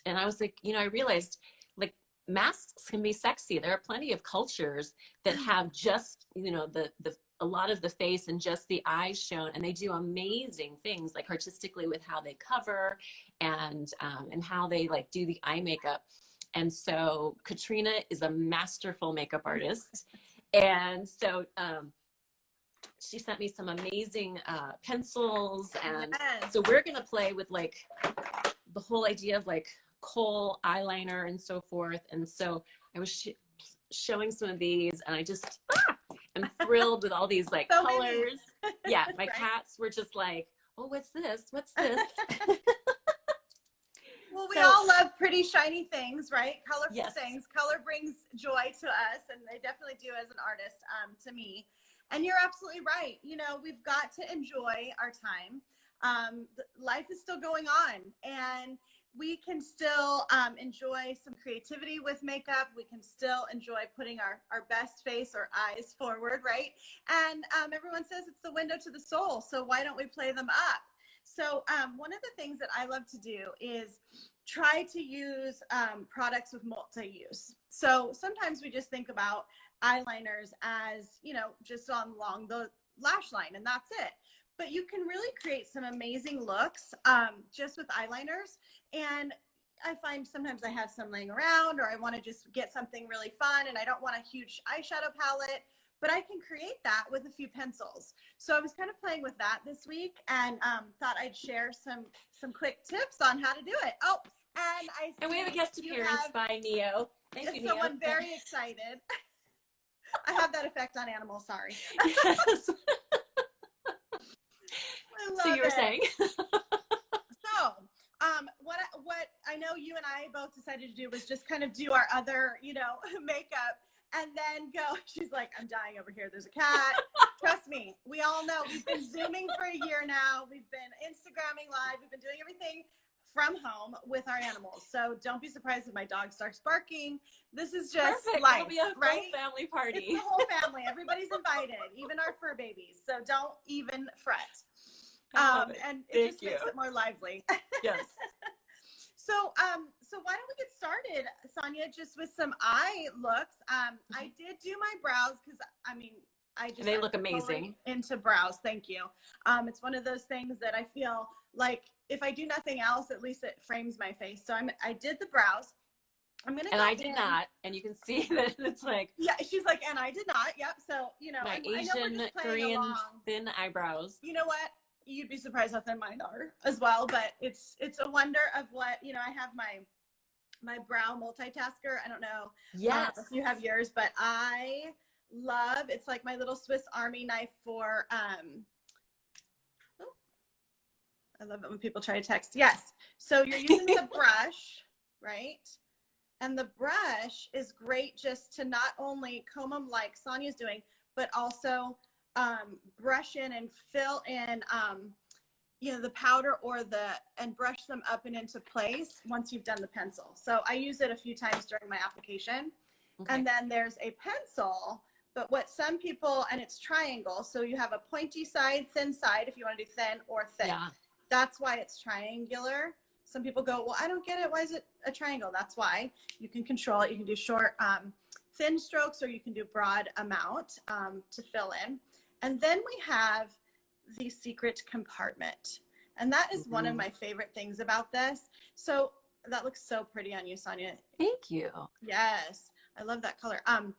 and I was like, I realized like masks can be sexy. There are plenty of cultures that have just, a lot of the face and just the eyes shown, and they do amazing things like artistically with how they cover and how they like do the eye makeup. And so Katrina is a masterful makeup artist. And so she sent me some amazing pencils. And so we're going to play with like the whole idea of like kohl eyeliner and so forth. And so I was showing some of these, and I just am thrilled with all these like so colors. Yeah, my right. Cats were just like, oh, what's this? What's this? Well, we all love pretty, shiny things, right? Colorful things. Color brings joy to us, and they definitely do as an artist, to me. And you're absolutely right. We've got to enjoy our time. Life is still going on, and we can still enjoy some creativity with makeup. We can still enjoy putting our best face or eyes forward, right? And everyone says it's the window to the soul, so why don't we play them up? So one of the things that I love to do is try to use products with multi-use. So sometimes we just think about eyeliners as, just along the lash line, and that's it. But you can really create some amazing looks just with eyeliners. And I find sometimes I have some laying around, or I want to just get something really fun and I don't want a huge eyeshadow palette, but I can create that with a few pencils. So I was kind of playing with that this week, and thought I'd share some quick tips on how to do it. Oh, and we have a guest appearance by Neo. Thank you, Neo. Someone very excited. I have that effect on animals, sorry. Yes. So you were saying? So, what I know you and I both decided to do was just kind of do our other, makeup, and then go. She's like, I'm dying over here. There's a cat. Trust me, we all know. We've been Zooming for a year now. We've been Instagramming live. We've been doing everything from home with our animals. So don't be surprised if my dog starts barking. This is just life. It'll be a right? whole family party. It's the whole family. Everybody's invited, even our fur babies. So don't even fret. And it just makes it more lively. Yes. So why don't we get started, Sonja, just with some eye looks. I did do my brows because, they look amazing. Into brows. Thank you. It's one of those things that I feel like if I do nothing else, at least it frames my face. So I did the brows. I did not, and you can see that it's like. Yeah, she's like, and I did not. Yep. So, my Asian, Korean, thin eyebrows. You know what? You'd be surprised how thin mine are as well, but it's a wonder of what, I have my brow multitasker. I don't know if you have yours, but I love, it's like my little Swiss Army knife for, I love it when people try to text. Yes. So you're using the brush, right? And the brush is great just to not only comb them like Sonja's doing, but also brush in and fill in, the powder and brush them up and into place once you've done the pencil. So I use it a few times during my application. Okay. And then there's a pencil, but what some people, and it's triangle. So you have a pointy side, thin side, if you want to do thin or thick. Yeah. That's why it's triangular. Some people go, well, I don't get it. Why is it a triangle? That's why. You can control it. You can do short, thin strokes, or you can do broad amount to fill in. And then we have the secret compartment. And that is one of my favorite things about this. So that looks so pretty on you, Sonja. Thank you. Yes. I love that color. And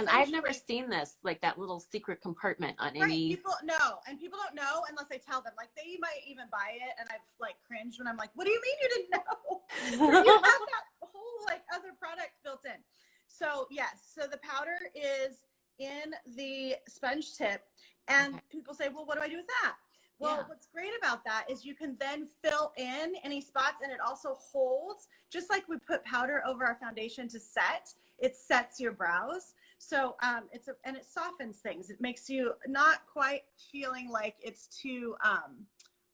I've never seen this, like that little secret compartment on any. People know, and people don't know unless I tell them. Like they might even buy it, and I've like cringed when I'm like, "What do you mean you didn't know?" You have that whole like other product built in. So yes, so the powder is in the sponge tip, and people say, "Well, what do I do with that?" Well, what's great about that is you can then fill in any spots, and it also holds, just like we put powder over our foundation to set. It sets your brows. So and it softens things. It makes you not quite feeling like it's too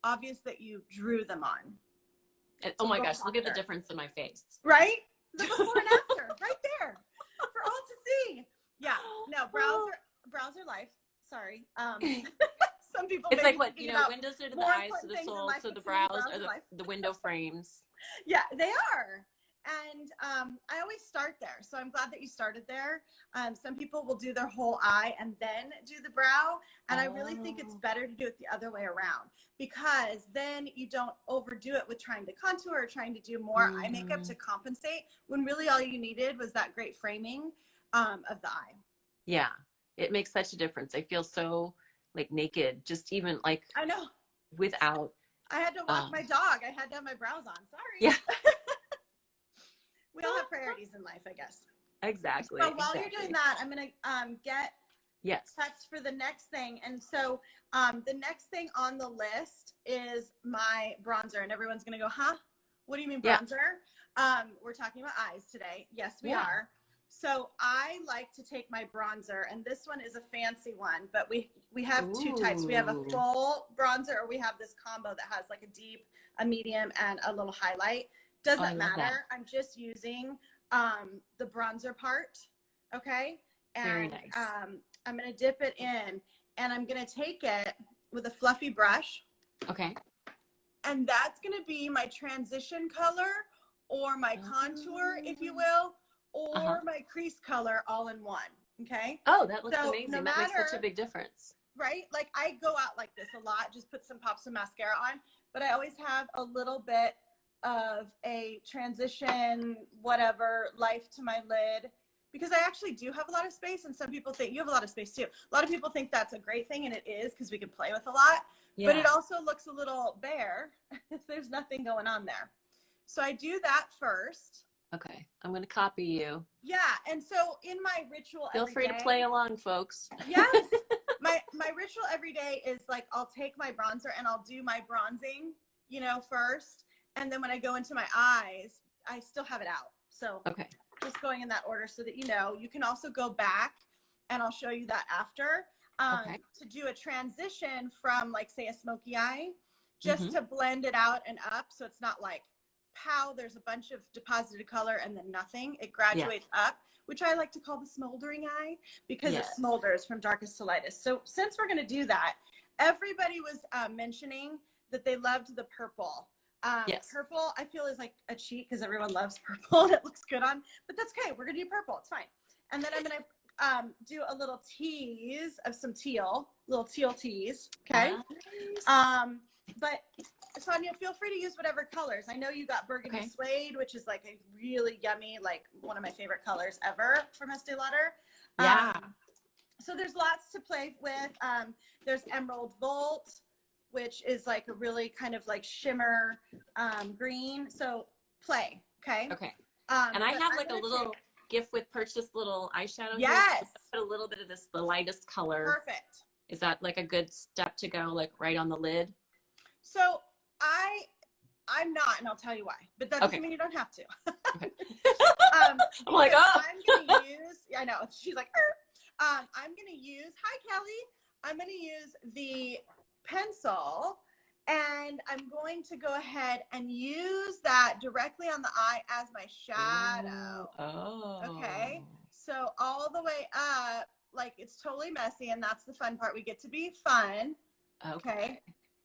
obvious that you drew them on. And, oh my gosh, look at the difference in my face. Right? The before and after, right there, for all to see. Yeah, no, brows are life. Sorry. Some people. It's like what, you know, windows are to the eyes, to the soul, so the brows are the window frames. Yeah, they are. And I always start there. So I'm glad that you started there. Some people will do their whole eye and then do the brow. And I really think it's better to do it the other way around, because then you don't overdo it with trying to contour or trying to do more eye makeup to compensate, when really all you needed was that great framing of the eye. Yeah, it makes such a difference. I feel so like naked, just even like, I know, without. I had to walk my dog. I had to have my brows on. Sorry. Yeah. We all have priorities in life, I guess. Exactly. So while you're doing that, I'm going to get prepped for the next thing. And so the next thing on the list is my bronzer. And everyone's going to go, huh? What do you mean bronzer? We're talking about eyes today. Yes, we are. So I like to take my bronzer, and this one is a fancy one, but we have two types. We have a full bronzer, or we have this combo that has like a deep, a medium, and a little highlight. Doesn't matter. I'm just using the bronzer part. Okay. And very nice. I'm going to dip it in, and I'm going to take it with a fluffy brush. Okay. And that's going to be my transition color, or my contour, if you will, or my crease color all in one. Okay. Oh, that looks amazing. That makes such a big difference. Right? Like I go out like this a lot, just put some pops of mascara on, but I always have a little bit of a transition, whatever, life to my lid, because I actually do have a lot of space, and some people think you have a lot of space too. A lot of people think that's a great thing, and it is, because we can play with a lot, but it also looks a little bare if there's nothing going on there. So I do that first. Okay, I'm going to copy you. Yeah, and so in my ritual feel free to play along, folks. Yes. My ritual every day is like, I'll take my bronzer and I'll do my bronzing, you know, first. And then when I go into my eyes, I still have it out. So just going in that order so that, you know, you can also go back, and I'll show you that after, to do a transition from, like, say, a smoky eye, just to blend it out and up. So it's not like, pow, there's a bunch of deposited color and then nothing. It graduates up, which I like to call the smoldering eye, because it smolders from darkest to lightest. So since we're going to do that, everybody was mentioning that they loved the purple. Purple, I feel, is like a cheat, because everyone loves purple and it looks good on, but that's okay. We're going to do purple. It's fine. And then I'm going to do a little tease of some teal, little teal tease. Okay. Nice. But Sonja, feel free to use whatever colors. I know you got burgundy suede, which is like a really yummy, like one of my favorite colors ever from Estee Lauder. So there's lots to play with. There's emerald volt, which is like a really kind of like shimmer green. So play. Okay. And I have like a little gift with purchase little eyeshadow. Yes. Put a little bit of this, the lightest color. Perfect. Is that like a good step to go, like right on the lid? So I'm not, and I'll tell you why, but that doesn't mean you don't have to. I'm like, oh. I'm going to use, I know, she's like, I'm going to use, hi, Kelly. I'm going to use the pencil, and I'm going to go ahead and use that directly on the eye as my shadow. Okay. So all the way up, like, it's totally messy, and that's the fun part. We get to be fun. Okay.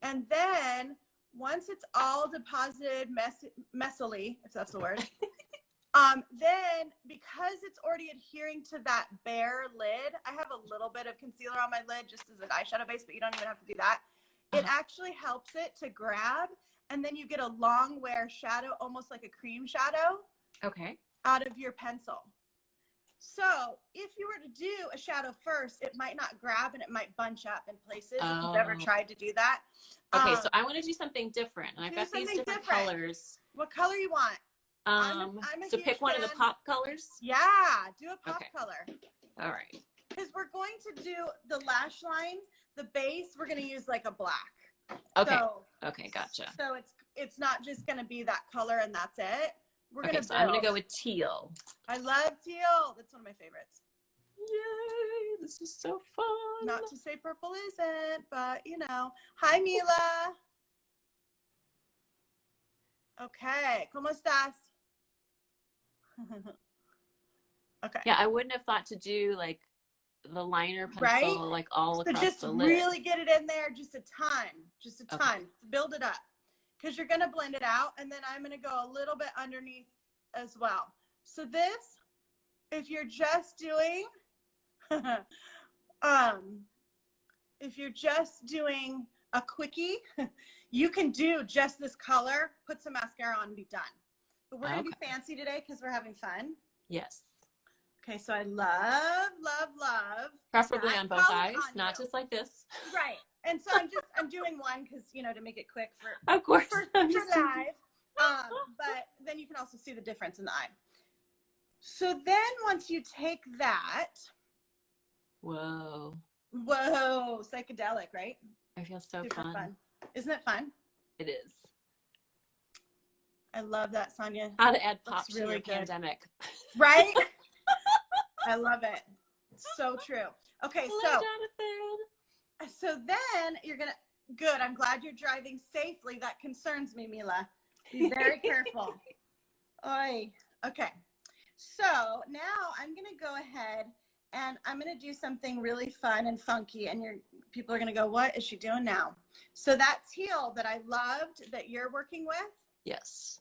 And then once it's all deposited messily, if that's the word, then because it's already adhering to that bare lid, I have a little bit of concealer on my lid just as an eyeshadow base, but you don't even have to do that. It actually helps it to grab, and then you get a long wear shadow, almost like a cream shadow, out of your pencil. So if you were to do a shadow first, it might not grab, and it might bunch up in places if you've ever tried to do that. Okay, so I want to do something different, and I've got these different colors. What color you want? So pick one of the pop colors? Yeah, do a pop color. All right. Because we're going to do the lash line, the base, we're going to use like a black. Okay. Okay, gotcha. So it's not just going to be that color and that's it. We're going to so I'm going to go with teal. I love teal. That's one of my favorites. Yay, this is so fun. Not to say purple isn't, but you know. Hi, Mila. Okay, ¿cómo estás? Okay. Yeah, I wouldn't have thought to do like the liner pencil, right? like all So across just the lid. really get it in there, just a ton, build it up, because you're gonna blend it out, and then I'm gonna go a little bit underneath as well. So this, if you're just doing, if you're just doing a quickie, you can do just this color, put some mascara on, and be done. But we're gonna be fancy today because we're having fun. Yes. Okay, so I love, love, love. Preferably on both eyes, not just like this. Right. And so I'm doing one because, you know, to make it quick for live. But then you can also see the difference in the eye. So then once you take that. Whoa, psychedelic, right? I feel so Super fun. Isn't it fun? It is. I love that, Sonja. How to add pop to your pandemic. Right? I love it. So true. Okay, Hello, Jonathan. So then you're gonna, good, I'm glad you're driving safely. That concerns me, Mila. Be very careful. Oy. Okay, so now I'm gonna go ahead and I'm gonna do something really fun and funky, and people are gonna go, what is she doing now? So that teal that I loved that you're working with. Yes.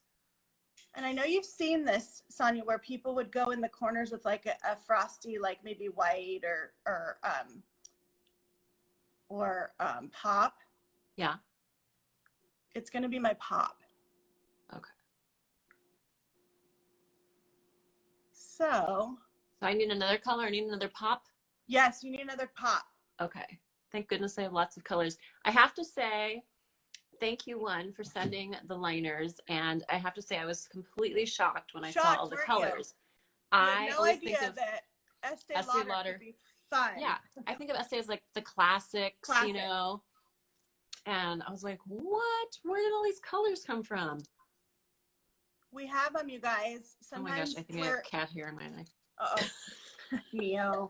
And I know you've seen this, Sonja, where people would go in the corners with like a frosty, like maybe white or pop. Yeah. It's going to be my pop. Okay. So I need another color. I need another pop. Yes, you need another pop. Okay. Thank goodness I have lots of colors. I have to say, thank you, one, for sending the liners. And I have to say, I was completely shocked when I saw all the colors. I always think of that Estee Lauder would be fun. Yeah, I think of Estee as like the classics, you know. And I was like, what? Where did all these colors come from? We have them, you guys. Sometimes oh my gosh, I think I have cat hair in my eye. Uh-oh. Neo,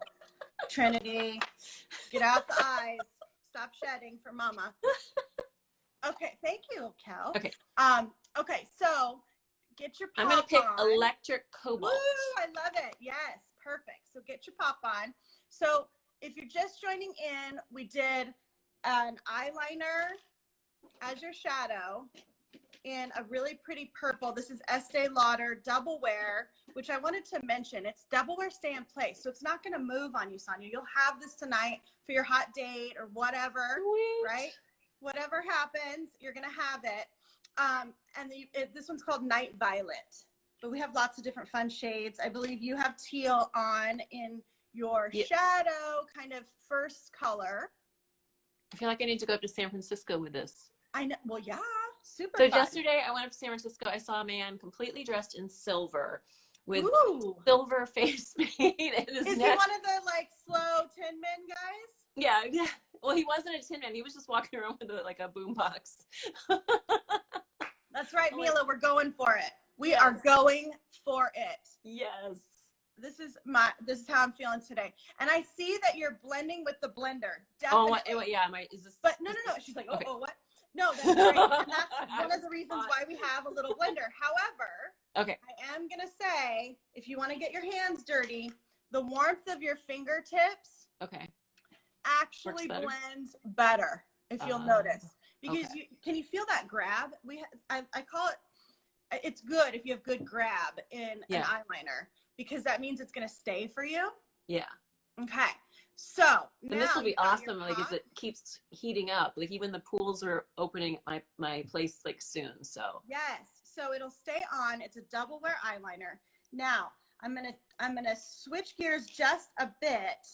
Trinity, get out the eyes. Stop shedding for mama. Okay, thank you, Kel. Okay. Okay, so get your pop on. I'm gonna pick electric cobalt. Woo, I love it. Yes, perfect. So get your pop on. So if you're just joining in, we did an eyeliner as your shadow in a really pretty purple. This is Estee Lauder Double Wear, which I wanted to mention. It's Double Wear Stay in Place, so it's not going to move on you, Sonja. You'll have this tonight for your hot date or whatever. Sweet. Right? Whatever happens, you're going to have it. And this one's called Night Violet, but we have lots of different fun shades. I believe you have teal on in your shadow kind of first color. I feel like I need to go up to San Francisco with this. I know. Well, yeah, super So fun. yesterday I went up to San Francisco. I saw a man completely dressed in silver with silver face paint. Is he one of the like slow Tin Men guys? Yeah. Well, he wasn't a Tin Man. He was just walking around with like a boombox. That's right, Mila. We're going for it. We are going for it. Yes. This is how I'm feeling today. And I see that you're blending with the blender. Definitely. Oh, yeah. But no. She's like, oh, what? No, that's great. And that's one of the reasons why we have a little blender. However, I am going to say, if you want to get your hands dirty, the warmth of your fingertips actually blends better, if you'll notice. Because can you feel that grab? I call it, it's good if you have good grab in an eyeliner, because that means it's going to stay for you. Yeah. Okay. So and this will be awesome, like as it keeps heating up. Like even the pools are opening at my place like soon. So yes, so it'll stay on. It's a double wear eyeliner. Now I'm gonna switch gears just a bit.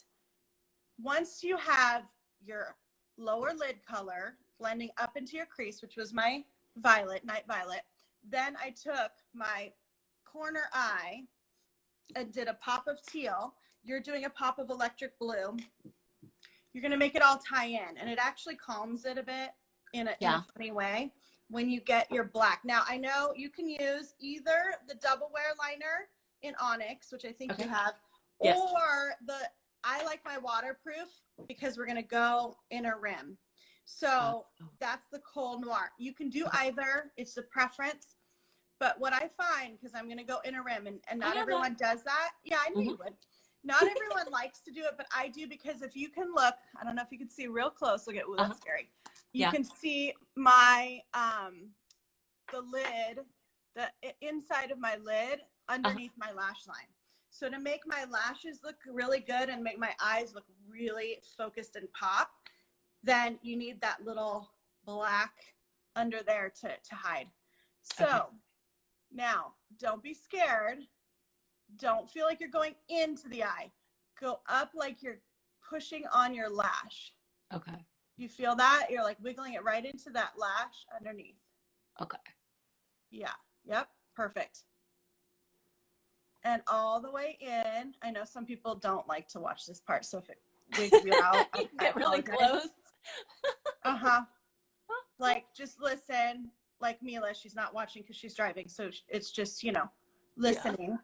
Once you have your lower lid color blending up into your crease, which was my night violet, then I took my corner eye and did a pop of teal. You're doing a pop of electric blue. You're going to make it all tie in, and it actually calms it a bit in a funny way when you get your black. Now, I know you can use either the double wear liner in Onyx, which I think you have, or I like my waterproof because we're going to go inner rim. So that's the Kohl Noir. You can do either. It's a preference. But what I find, because I'm going to go inner rim, and not everyone does that. Yeah, I knew you would. Not everyone likes to do it, but I do, because if you can look, I don't know if you can see real close. Look at, ooh, that's scary. You can see my, the lid, the inside of my lid underneath my lash line. So to make my lashes look really good and make my eyes look really focused and pop, then you need that little black under there to hide. So now don't be scared. Don't feel like you're going into the eye. Go up like you're pushing on your lash. Okay. You feel that? You're like wiggling it right into that lash underneath. Okay. Yeah. Yep. Perfect. And all the way in. I know some people don't like to watch this part, so if it wigs you out, get really close. Like, just listen. Like Mila, she's not watching because she's driving, so it's just, you know, listening. Yeah.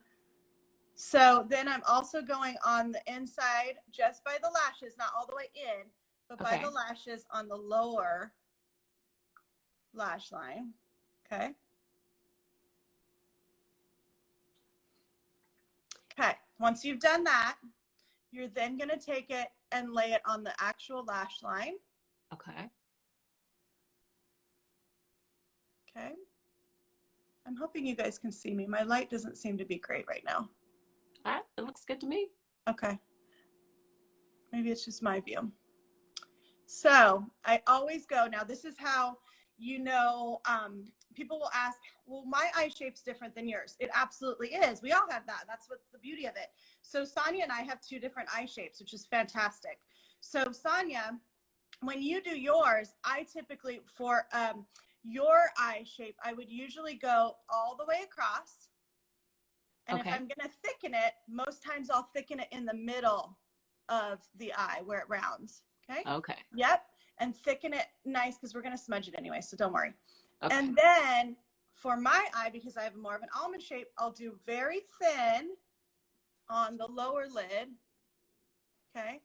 So then I'm also going on the inside, just by the lashes, not all the way in, but by the lashes on the lower lash line. Okay. Okay. Once you've done that, you're then going to take it and lay it on the actual lash line. Okay. Okay. I'm hoping you guys can see me. My light doesn't seem to be great right now. It looks good to me. Okay. Maybe it's just my view. So I always go, now this is how, you know, people will ask, well, my eye shape's different than yours. It absolutely is. We all have that. That's what's the beauty of it. So Sonja and I have two different eye shapes, which is fantastic. So Sonja, when you do yours, I typically, for your eye shape, I would usually go all the way across. And if I'm going to thicken it, most times I'll thicken it in the middle of the eye where it rounds. Okay. Okay. Yep. And thicken it nice, because we're going to smudge it anyway, so don't worry. Okay. And then for my eye, because I have more of an almond shape, I'll do very thin on the lower lid. Okay.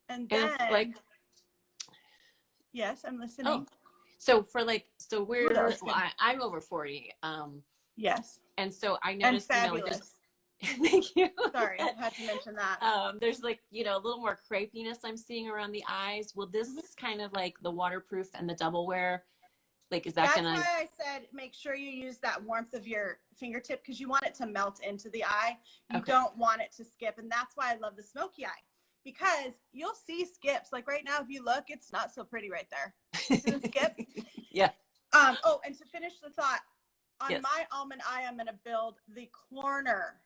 And then, like, yes, I'm listening. Oh. So for like, so we're, well, I'm over 40. Yes. And so I noticed, and fabulous. You know, like thank you. Sorry, I had to mention that. There's like, you know, a little more crepiness I'm seeing around the eyes. Will this kind of like the waterproof and the double wear, like, is that That's gonna? That's why I said make sure you use that warmth of your fingertip, because you want it to melt into the eye. You don't want it to skip. And that's why I love the smoky eye, because you'll see skips. Like right now, if you look, it's not so pretty right there. See the skip? Yeah. Oh, and to finish the thought, on my almond eye, I'm going to build the corner.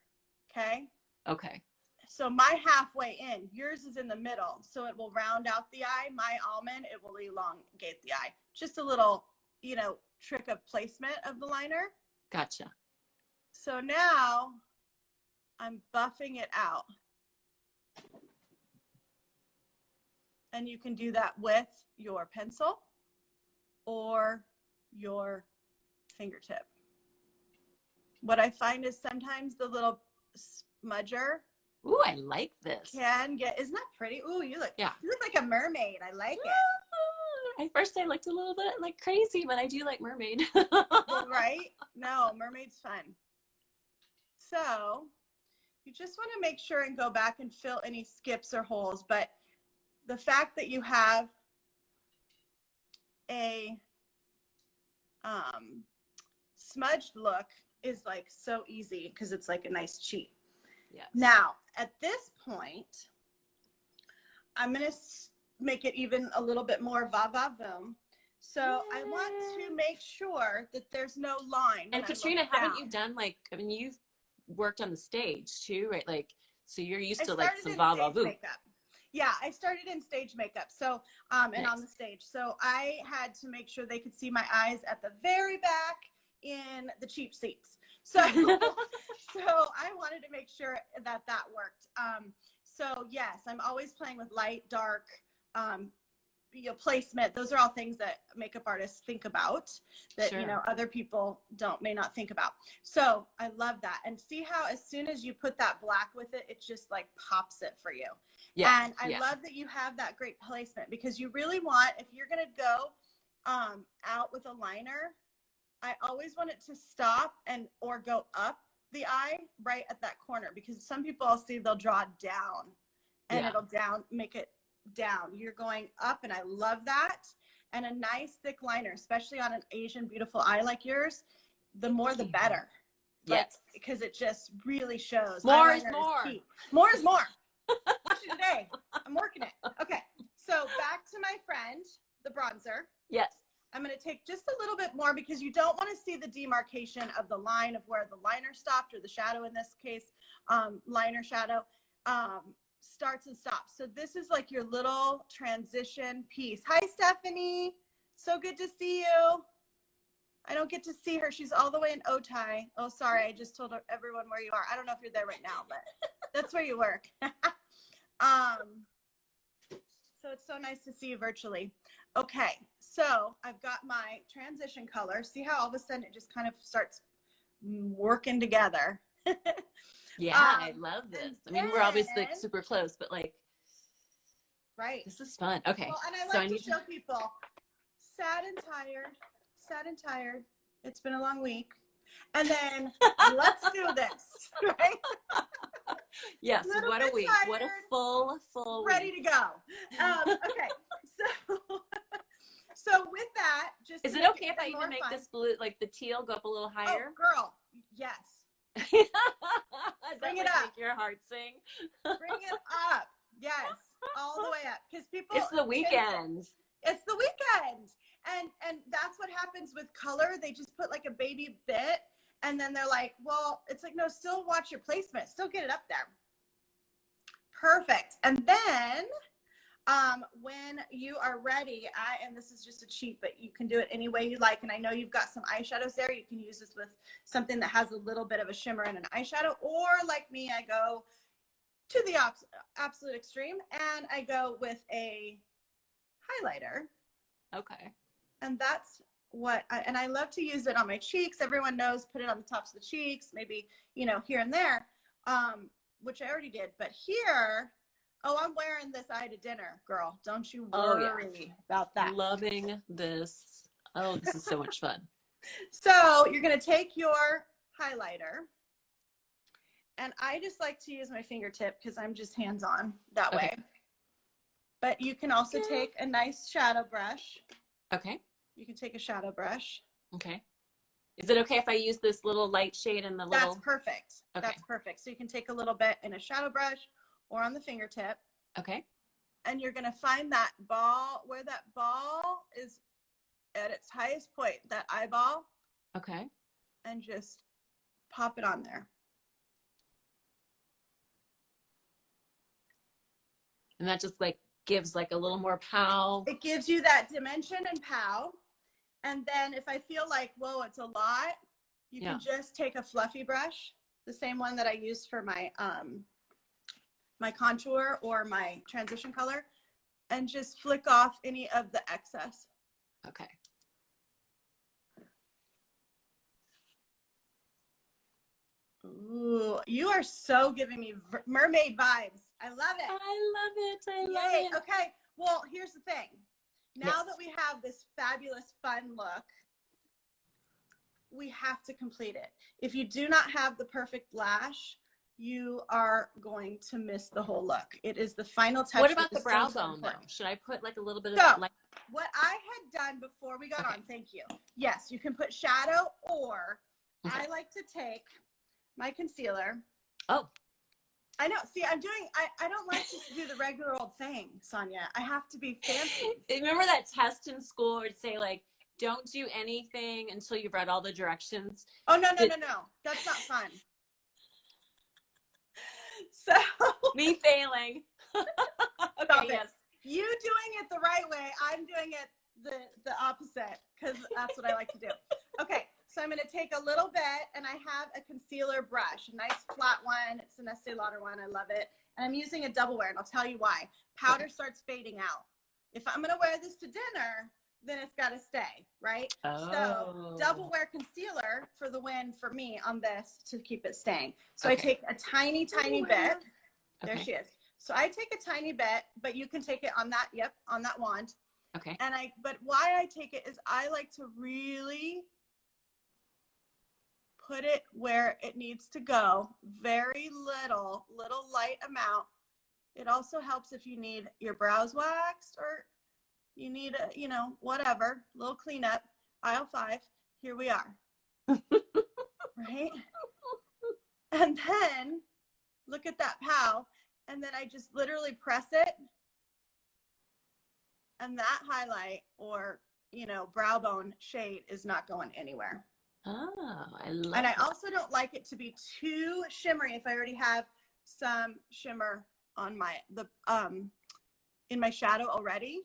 Okay. Okay. So my halfway in, yours is in the middle, so it will round out the eye. My almond, it will elongate the eye. Just a little, you know, trick of placement of the liner. Gotcha. So now I'm buffing it out. And you can do that with your pencil or your fingertip. What I find is sometimes the little smudger. Ooh, I like this. Can get, isn't that pretty? Ooh, you look like a mermaid. I like it. At first I looked a little bit like crazy, but I do like mermaid. Well, right? No, mermaid's fun. So you just want to make sure and go back and fill any skips or holes. But the fact that you have a smudged look is like so easy, because it's like a nice cheat. Yeah. Now, at this point, I'm going to make it even a little bit more va-va-voom. So I want to make sure that there's no line. And Katrina, haven't you done like, I mean, you've worked on the stage too, right? Like, so you're used to like some va-va-voom. Yeah, I started in stage makeup. So, and on the stage. So I had to make sure they could see my eyes at the very back in the cheap seats. So, so I wanted to make sure that that worked. So yes, I'm always playing with light, dark, you know, placement. Those are all things that makeup artists think about that, you know, other people may not think about. So I love that. And see how as soon as you put that black with it, it just like pops it for you. Yeah. And I love that you have that great placement, because you really want, if you're going to go out with a liner, I always want it to stop or go up the eye right at that corner, because some people I'll see they'll draw down and it'll make it down. You're going up, and I love that. And a nice thick liner, especially on an Asian beautiful eye like yours, the more the better. Yes. Because it just really shows. More is more. More is more. Today, I'm working it. Okay, so back to my friend, the bronzer. Yes. I'm going to take just a little bit more, because you don't want to see the demarcation of the line of where the liner stopped, or the shadow in this case, liner shadow, starts and stops. So this is like your little transition piece. Hi, Stephanie. So good to see you. I don't get to see her. She's all the way in Otay. Oh, sorry. I just told everyone where you are. I don't know if you're there right now, but that's where you work. So it's so nice to see you virtually. Okay, so I've got my transition color. See how all of a sudden it just kind of starts working together. Yeah, I love this. I mean, we're obviously like super close, but like, right. This is fun. Okay. Well, and I like to show people, sad and tired. It's been a long week. And then let's do this, right? Yes, what a week. Tired, what a full ready week. To go. Okay, so with that, just is it okay if I even make this blue, like the teal, go up a little higher? Oh, girl, yes. Bring it up. Make your heart sing. Bring it up. Yes, all the way up, because people. It's the weekend. It's the weekend, and that's what happens with color. They just put like a baby bit, and then they're like, well, it's like, no, still watch your placement, still get it up there. Perfect. And then when you are ready, and this is just a cheat, but you can do it any way you like. And I know you've got some eyeshadows there. You can use this with something that has a little bit of a shimmer and an eyeshadow, or like me, I go to the absolute extreme, and I go with a highlighter. Okay. And that's what I love to use it on my cheeks. Everyone knows, put it on the tops of the cheeks, maybe, here and there, which I already did. But here, I'm wearing this eye to dinner, girl. Don't you worry about that. Loving this. Oh, this is so much fun. So you're going to take your highlighter, and I just like to use my fingertip because I'm just hands-on that way. But you can also take a nice shadow brush. Okay. You can take a shadow brush. Okay. Is it okay if I use this little light shade in the little? That's perfect. Okay. That's perfect. So you can take a little bit in a shadow brush or on the fingertip. Okay. And you're going to find that ball, where that ball is at its highest point, that eyeball. Okay. And just pop it on there. And that just like gives like a little more pow. It gives you that dimension and pow. And then if I feel like, whoa, it's a lot, you can just take a fluffy brush, the same one that I used for my my contour or my transition color, and just flick off any of the excess. Okay. Ooh, you are so giving me mermaid vibes. I love it. I love it. I love it. Okay, well, here's the thing. Now that we have this fabulous, fun look, we have to complete it. If you do not have the perfect lash, you are going to miss the whole look. It is the final touch. What about the brow bone, though? Should I put like a little bit of like? What I had done before we got on, thank you. Yes, you can put shadow, or I like to take my concealer. Oh. I know. See, I don't like to do the regular old thing, Sonja. I have to be fancy. Remember that test in school where it'd say like, don't do anything until you've read all the directions? Oh, no. That's not fun. So. Me failing. Okay, yes. You doing it the right way. I'm doing it the opposite, because that's what I like to do. Okay. So I'm going to take a little bit, and I have a concealer brush, a nice flat one. It's an Estee Lauder one. I love it. And I'm using a double wear, and I'll tell you why. Powder starts fading out. If I'm going to wear this to dinner, then it's got to stay, right? Oh. So double wear concealer for the win for me on this to keep it staying. So I take a tiny bit. There she is. So I take a tiny bit, but you can take it on that, on that wand. Okay. But why I take it is I like to really put put it where it needs to go. Very little light amount. It also helps if you need your brows waxed or you need a, you know, whatever, little cleanup. Aisle 5, here we are. Right? And then look at that pow. And then I just literally press it. And that highlight or, you know, brow bone shade is not going anywhere. Oh, I love And I that. also don't like it to be too shimmery if I already have some shimmer on my, in my shadow already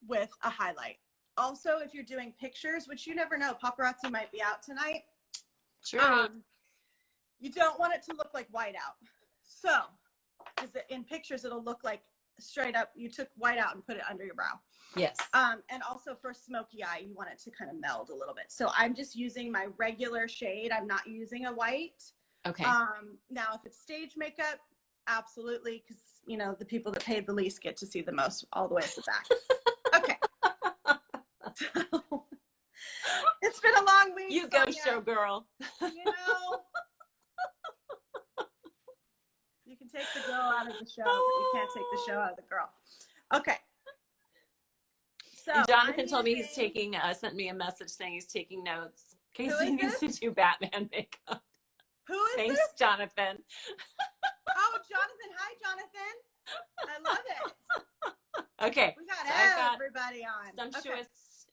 with a highlight. Also, if you're doing pictures, which you never know, paparazzi might be out tonight. True. You don't want it to look like white out. So, because in pictures, it'll look like straight up, you took white out and put it under your brow. Yes. And also for smoky eye, you want it to kind of meld a little bit. So I'm just using my regular shade. I'm not using a white. Okay. Now, if it's stage makeup, absolutely, because, you know, the people that paid the least get to see the most all the way at the back. Okay. So, it's been a long week. You go, Sonja. show girl. You know, you can take the girl out of the show, but you can't take the show out of the girl. Okay. So And Jonathan told me he's taking, sent me a message saying he's taking notes. Casey needs to do Batman makeup. Who is Thanks, this? Jonathan. Oh, Jonathan. Hi, Jonathan. I love it. Okay. We got so everybody on. Sumptuous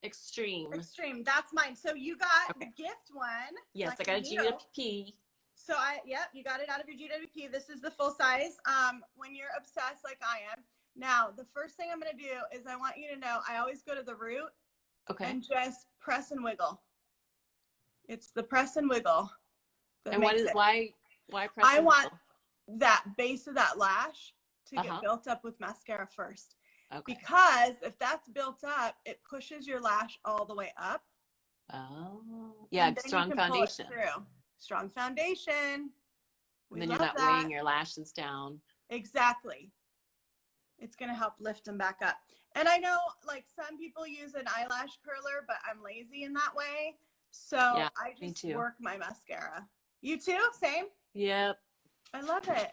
Extreme. Extreme. That's mine. So you got the gift one. Yes, like I got a GWP. So you got it out of your GWP. This is the full size. When you're obsessed like I am. Now, the first thing I'm going to do is I want you to know I always go to the root and just press and wiggle. It's the press and wiggle. And why press I and want wiggle? that base of that lash to get built up with mascara first. Okay. Because if that's built up, it pushes your lash all the way up. Oh, yeah, strong foundation. Strong foundation. And then you're not weighing your lashes down. Exactly. It's going to help lift them back up. And I know like some people use an eyelash curler, but I'm lazy in that way. So I just work my mascara. You too? Same? Yep. I love it.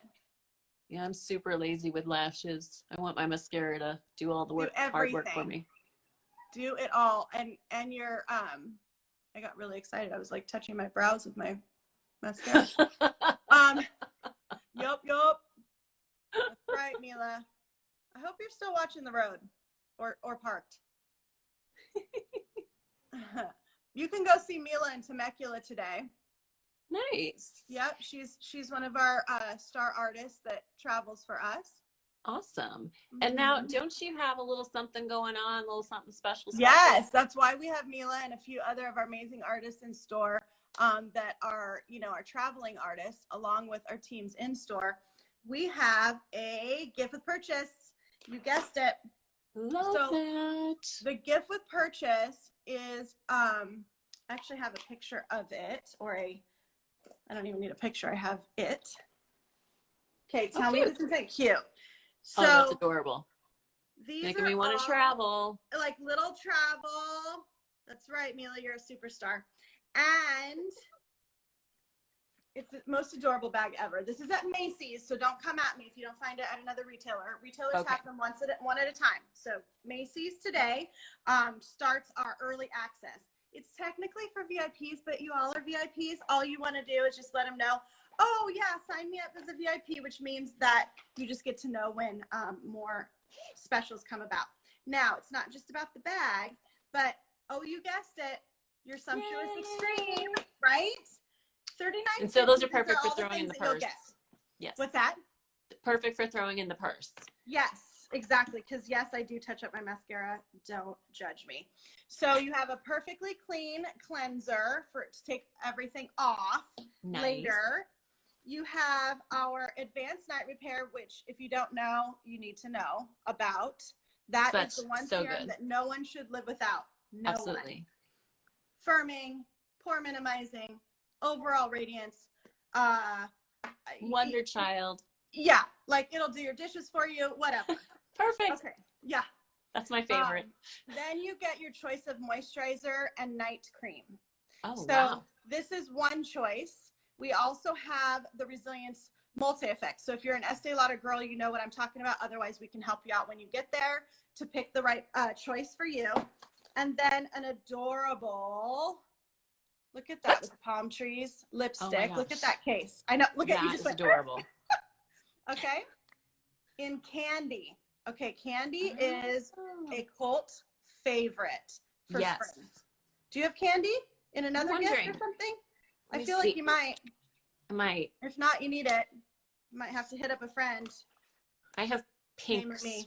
Yeah, I'm super lazy with lashes. I want my mascara to do all the work, hard work for me. Do it all. And your, I got really excited. I was like touching my brows with my mascara. Yup. That's right, Mila. I hope you're still watching the road or parked. You can go see Mila in Temecula today. Nice. Yep, she's one of our star artists that travels for us. Awesome. And now, don't you have a little something going on, a little something special? Yes, that's why we have Mila and a few other of our amazing artists in store that are, you know, our traveling artists, along with our teams in store. We have a gift with purchase. You guessed it. Love that. The gift with purchase is, I actually have a picture of it, I don't even need a picture. I have it. Okay, tell me this isn't cute. So that's adorable. These making me want to travel. Like little travel. That's right, Mila, you're a superstar. And it's the most adorable bag ever. This is at Macy's, so don't come at me if you don't find it at another retailer. Retailers have them one at a time. So Macy's today starts our early access. It's technically for VIPs, but you all are VIPs. All you want to do is just let them know, oh yeah, sign me up as a VIP, which means that you just get to know when more specials come about. Now, it's not just about the bag, but oh, you guessed it, your Sumptuous Extreme, right? $39.50. And so those are perfect for throwing in the purse. Yes. What's that? Perfect for throwing in the purse. Yes, exactly. Because yes, I do touch up my mascara. Don't judge me. So you have a perfectly clean cleanser for it to take everything off later. You have our advanced night repair, which if you don't know, you need to know about. That is the one serum that no one should live without. No one. Firming, pore minimizing, overall radiance. Wonder child. Yeah, like it'll do your dishes for you, whatever. Perfect. Okay, yeah. That's my favorite. Then you get your choice of moisturizer and night cream. Oh, So wow. this is one choice. We also have the Resilience multi-effect. So if you're an Estee Lauder girl, you know what I'm talking about. Otherwise, we can help you out when you get there to pick the right choice for you. And then an adorable, look at that with the palm trees, lipstick. Look at that case. I know, look at you just like, adorable. Okay. In candy. Okay, candy is a cult favorite for spring. Do you have candy in another gift or something? I feel like you might. I might. If not, you need it. You might have to hit up a friend. I have pink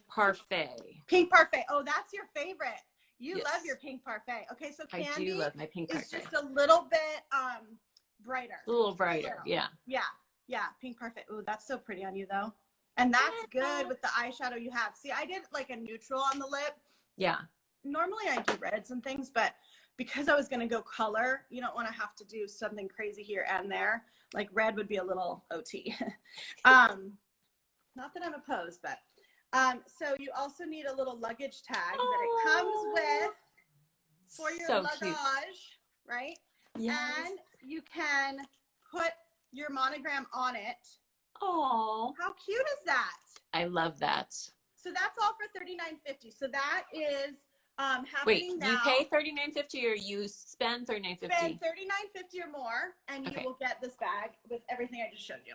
parfait. Pink parfait. Oh, that's your favorite. You love your pink parfait. Okay, so candy I do love my pink parfait. It's just a little bit brighter. A little brighter, yeah. Yeah, pink parfait. Oh, that's so pretty on you though. And that's good with the eyeshadow you have. See, I did like a neutral on the lip. Yeah. Normally I do reds and things, but because I was going to go color, you don't want to have to do something crazy here and there. Like red would be a little OT. Not that I'm opposed, but so you also need a little luggage tag that it comes with for your luggage, cute. Right? Yes. And you can put your monogram on it. Oh, how cute is that? I love that. So that's all for $39.50. So that is happening Wait, now. Do you pay $39.50 or you spend $39.50? Spend $39.50 or more, and you will get this bag with everything I just showed you.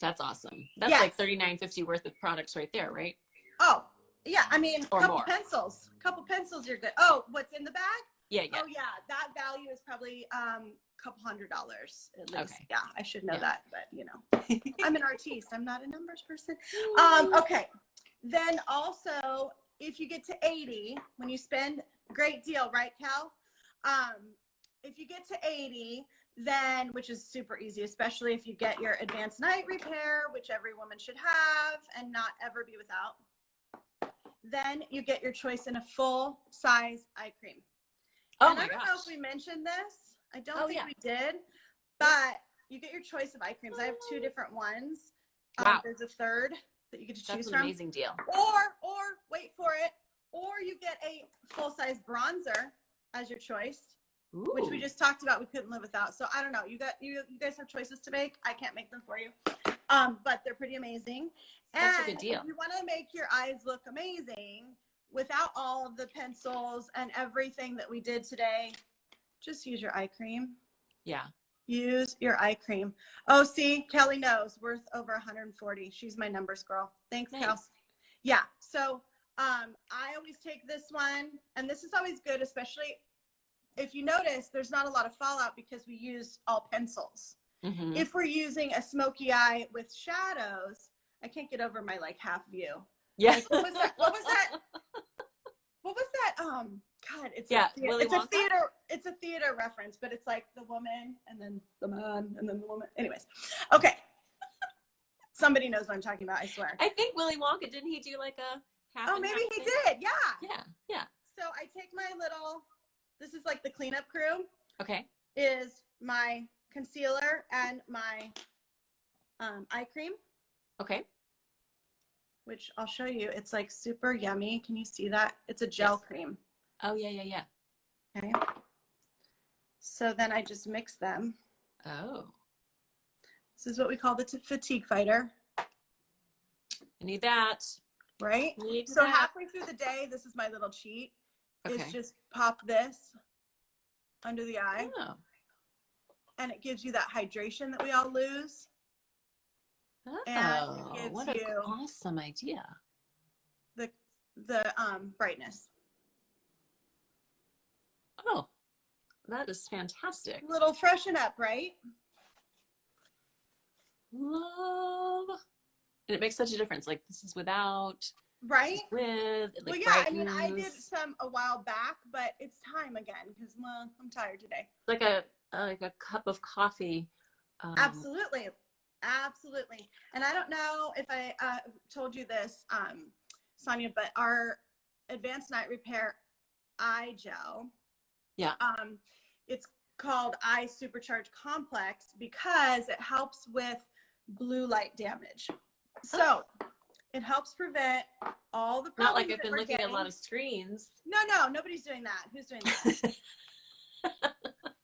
That's awesome. That's like $39.50 worth of products right there, right? Oh, yeah. I mean, or couple more. pencils. Couple pencils, you're good. Oh, what's in the bag? Yeah. Oh, yeah. That value is probably couple $100 at least. Okay. Yeah, I should know that, but you know, I'm an artiste. I'm not a numbers person. Okay. Then also, if you get to 80, when you spend, great deal, right, Cal? If you get to 80, then, which is super easy, especially if you get your advanced night repair, which every woman should have and not ever be without, then you get your choice in a full size eye cream. Oh, and I don't know if we mentioned this. I don't think we did, but you get your choice of eye creams. I have 2 different ones. Wow. There's a third that you get to choose from. That's an amazing deal. Or wait for it, or you get a full-size bronzer as your choice. Ooh. Which we just talked about we couldn't live without. So I don't know. You guys have choices to make. I can't make them for you. But they're pretty amazing. That's a good deal. If you want to make your eyes look amazing without all of the pencils and everything that we did today, just use your eye cream. Yeah. Use your eye cream. Oh, see, Kelly knows, worth over 140. She's my numbers girl. Thanks, nice. Kel. Yeah. So I always take this one, and this is always good, especially if you notice, there's not a lot of fallout because we used all pencils. Mm-hmm. If we're using a smoky eye with shadows, I can't get over my like half view. Yeah. Like, what was that? What was that? What was that? God, it's it's a theater reference, but it's like the woman and then the man and then the woman. Anyways, okay. Somebody knows what I'm talking about. I swear. I think Willy Wonka, didn't he do like a half? Oh, maybe he did. Yeah. Yeah. Yeah. So I take my little. This is like the cleanup crew. Okay. Is my concealer and my eye cream. Okay. Which I'll show you. It's like super yummy. Can you see that? It's a gel cream. Oh, yeah. Okay. So then I just mix them. Oh. This is what we call the fatigue fighter. I need that. Right? So halfway through the day, this is my little cheat. Okay. Is just pop this under the eye. Oh. And it gives you that hydration that we all lose. Oh, what an awesome idea. The brightness. Oh, that is fantastic. Little freshen up, right? Love. And it makes such a difference. Like this is without. Right? With. Well, yeah, brightens. I mean, I did some a while back, but it's time again because, well, I'm tired today. Like a cup of coffee. Absolutely. Absolutely. And I don't know if I told you this, Sonja, but our Advanced Night Repair eye gel, it's called Eye Supercharge Complex because it helps with blue light damage. So it helps prevent all the problems. Not like I've been looking at a lot of screens. No, nobody's doing that. Who's doing that?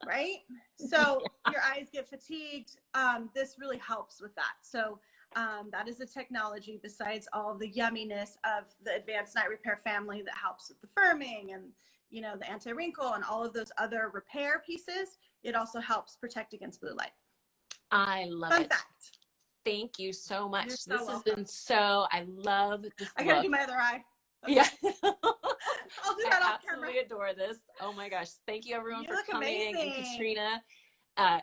right? So your eyes get fatigued. This really helps with that. So that is a technology besides all the yumminess of the advanced night repair family that helps with the firming and, you know, the anti-wrinkle and all of those other repair pieces. It also helps protect against blue light. I love Fun it. fact. Thank you so much. You're so This has welcome. been so, I love this I gotta look. do my other eye. Yeah. I'll do that I off camera. absolutely adore this. Oh my gosh. Thank you everyone You for look coming. amazing. And Katrina,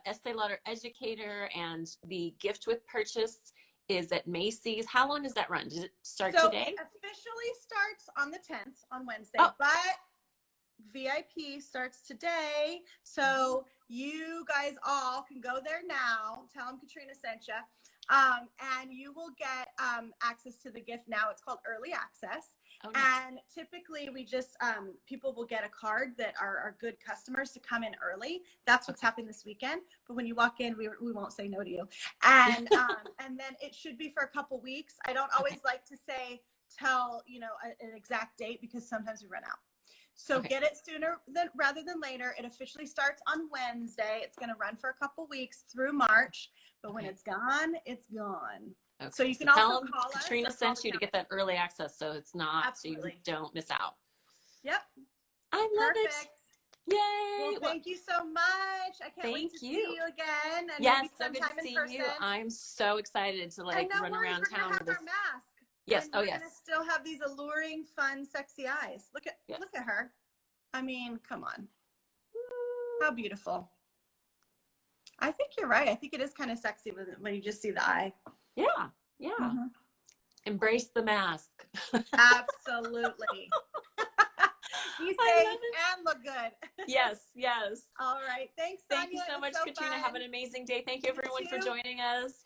Estee Lauder Educator, and the gift with purchase is at Macy's. How long does that run? Does it start today? It officially starts on the 10th on Wednesday, Oh. but VIP starts today. So you guys all can go there now. Tell them Katrina sent you. And you will get access to the gift now. It's called early access. Oh, nice. And typically we just, people will get a card that are good customers to come in early. That's what's happening this weekend. But when you walk in, we won't say no to you. And, and then it should be for a couple weeks. I don't always like to say, tell, you know, an exact date because sometimes we run out. So get it sooner rather than later. It officially starts on Wednesday. It's going to run for a couple weeks through March. But when it's gone, it's gone. Okay. So you can also tell call us. Katrina sent you to get that early access, so it's not, Absolutely. so you don't miss out. Yep. I love Perfect. it. Yay. Well, thank you so much. I can't wait to see you again. And yes, maybe so good sometime to see in person. you. I'm so excited to like and no run worries, around we're town gonna have with this. our mask. Yes. And Oh, we're yes. gonna still have these alluring, fun, sexy eyes. Look at her. I mean, come on. How beautiful. I think you're right. I think it is kind of sexy when you just see the eye. Yeah. Yeah. Mm-hmm. Embrace the mask. Absolutely. Be safe and look good. Yes. Yes. All right. Thanks, Sonja. Thank you so much, Katrina. Fun. Have an amazing day. Thank you, everyone, for joining us.